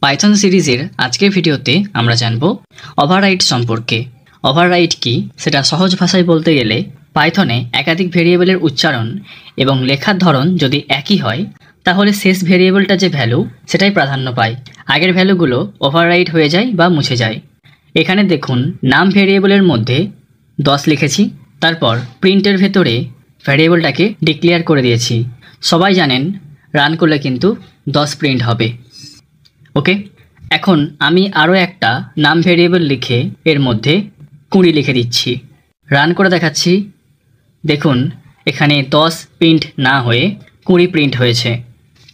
Python সিরিজের আজকের ভিডিওতে আমরা জানব ওভাররাইড সম্পর্কে। ওভাররাইড কি সেটা সহজ ভাষায় বলতে গেলে পাইথনে একাধিক ভেরিয়েবলের উচ্চারণ এবং লেখার ধরন যদি একই হয় তাহলে শেষ ভেরিয়েবলটা যে ভ্যালু সেটাই প্রাধান্য পায়, আগের ভ্যালুগুলো ওভাররাইড হয়ে যায় বা মুছে যায়। এখানে দেখুন নাম ভেরিয়েবলের মধ্যে 10 লিখেছি, তারপর প্রিন্টের ভেতরে ভ্যারিয়েবলটাকে ডিক্লেয়ার করে দিয়েছি। সবাই জানেন রান করলে কিন্তু 10 প্রিন্ট হবে। ওকে, এখন আমি আরও একটা নাম ভেরিয়েবল লিখে এর মধ্যে 20 লিখে দিচ্ছি, রান করে দেখাচ্ছি। দেখুন এখানে 10 প্রিন্ট না হয়ে 20 প্রিন্ট হয়েছে।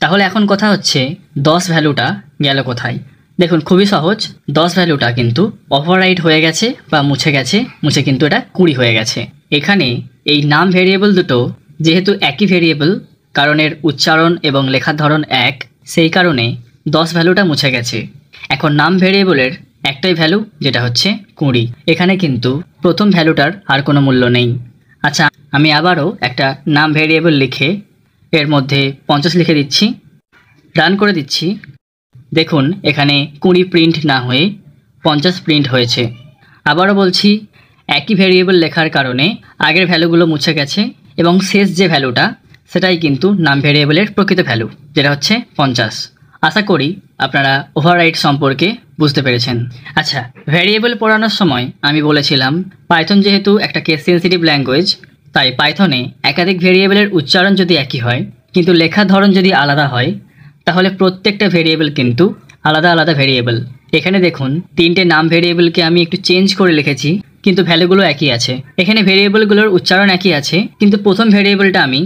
তাহলে এখন কথা হচ্ছে 10 ভ্যালুটা গেল কোথায়? দেখুন খুবই সহজ, 10 ভ্যালুটা কিন্তু ওভাররাইড হয়ে গেছে বা মুছে কিন্তু এটা 20 হয়ে গেছে। এখানে এই নাম ভেরিয়েবল দুটো যেহেতু একই ভেরিয়েবল, কারণ এর উচ্চারণ এবং লেখার ধরন এক, সেই কারণে 10 ভ্যালুটা মুছে গেছে। এখন নাম ভেরিয়েবলের একটাই ভ্যালু যেটা হচ্ছে 20। এখানে কিন্তু প্রথম ভ্যালুটার আর কোনো মূল্য নেই। আচ্ছা, আমি আবারও একটা নাম ভেরিয়েবল লিখে এর মধ্যে 50 লিখে দিচ্ছি, রান করে দিচ্ছি। দেখুন এখানে 20 প্রিন্ট না হয়ে 50 প্রিন্ট হয়েছে। আবারও বলছি, একই ভেরিয়েবল লেখার কারণে আগের ভ্যালুগুলো মুছে গেছে এবং শেষ যে ভ্যালুটা সেটাই কিন্তু নাম ভেরিয়েবলের প্রকৃত ভ্যালু, যেটা হচ্ছে 50। আশা করি আপনারা ওভাররাইড সম্পর্কে বুঝতে পেরেছেন। আচ্ছা, ভ্যারিয়েবল পড়ানোর সময় আমি বলেছিলাম পাইথন যেহেতু একটা কেস সেন্সিটিভ ল্যাঙ্গুয়েজ, তাই পাইথনে একাধিক ভেরিয়েবলের উচ্চারণ যদি একই হয় কিন্তু লেখার ধরন যদি আলাদা হয় তাহলে প্রত্যেকটা ভেরিয়েবল কিন্তু আলাদা আলাদা ভেরিয়েবল। এখানে দেখুন 3টে নাম ভেরিয়েবলকে আমি একটু চেঞ্জ করে লিখেছি কিন্তু ভ্যালুগুলো একই আছে। এখানে ভেরিয়েবলগুলোর উচ্চারণ একই আছে কিন্তু প্রথম ভেরিয়েবলটা আমি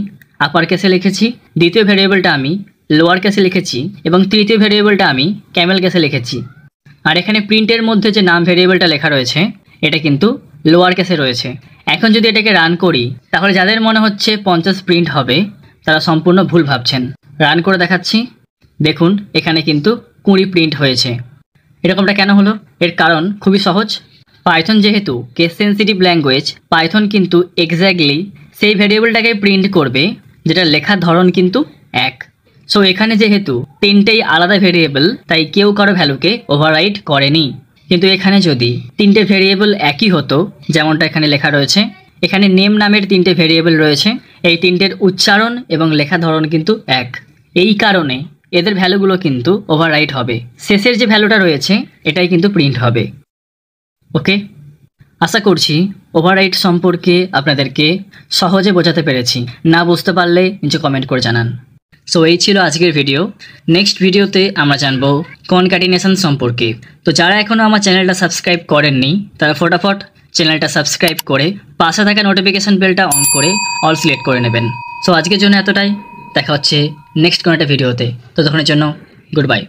আপার কেসে লিখেছি, দ্বিতীয় ভেরিয়েবলটা আমি লোয়ার কেসে লিখেছি এবং তৃতীয় ভেরিয়েবলটা আমি ক্যামেল কেসে লিখেছি। আর এখানে প্রিন্টের মধ্যে যে নাম ভেরিয়েবলটা লেখা রয়েছে এটা কিন্তু লোয়ার কেসে রয়েছে। এখন যদি এটাকে রান করি তাহলে যাদের মনে হচ্ছে 50 প্রিন্ট হবে তারা সম্পূর্ণ ভুল ভাবছেন। রান করে দেখাচ্ছি, দেখুন এখানে কিন্তু 20 প্রিন্ট হয়েছে। এরকমটা কেন হলো? এর কারণ খুবই সহজ, পাইথন যেহেতু কেস সেন্সিটিভ ল্যাঙ্গুয়েজ, পাইথন কিন্তু এক্স্যাক্টলি সেই ভেরিয়েবলটাকে প্রিন্ট করবে যেটা লেখার ধরন কিন্তু এক। সো এখানে যেহেতু 3টেই আলাদা ভেরিয়েবল তাই কেউ কারো ভ্যালুকে ওভাররাইড করেনি। কিন্তু এখানে যদি 3টে ভেরিয়েবল একই হতো, যেমনটা এখানে লেখা রয়েছে, এখানে নেম নামের 3টে ভেরিয়েবল রয়েছে, এই 3টের উচ্চারণ এবং লেখা ধরন কিন্তু এক। এই কারণে এদের ভ্যালুগুলো কিন্তু ওভাররাইড হবে, শেষের যে ভ্যালুটা রয়েছে এটাই কিন্তু প্রিন্ট হবে। ওকে, আশা করছি ওভাররাইড সম্পর্কে আপনাদেরকে সহজে বোঝাতে পেরেছি। না বুঝতে পারলে নিচে কমেন্ট করে জানান। সো এই ছিল আজকের ভিডিও। নেক্সট ভিডিওতে আমরা জানবো কনক্যাটিনেশন সম্পর্কে। তো যারা এখনও আমার চ্যানেলটা সাবস্ক্রাইব করেননি তারা ফটাফট চ্যানেলটা সাবস্ক্রাইব করে পাশে থাকা নোটিফিকেশন বেলটা অন করে অল সিলেক্ট করে নেবেন। সো আজকের জন্য এতটাই, দেখা হচ্ছে নেক্সট কোনো একটা ভিডিওতে। ততক্ষণের জন্য গুড বাই।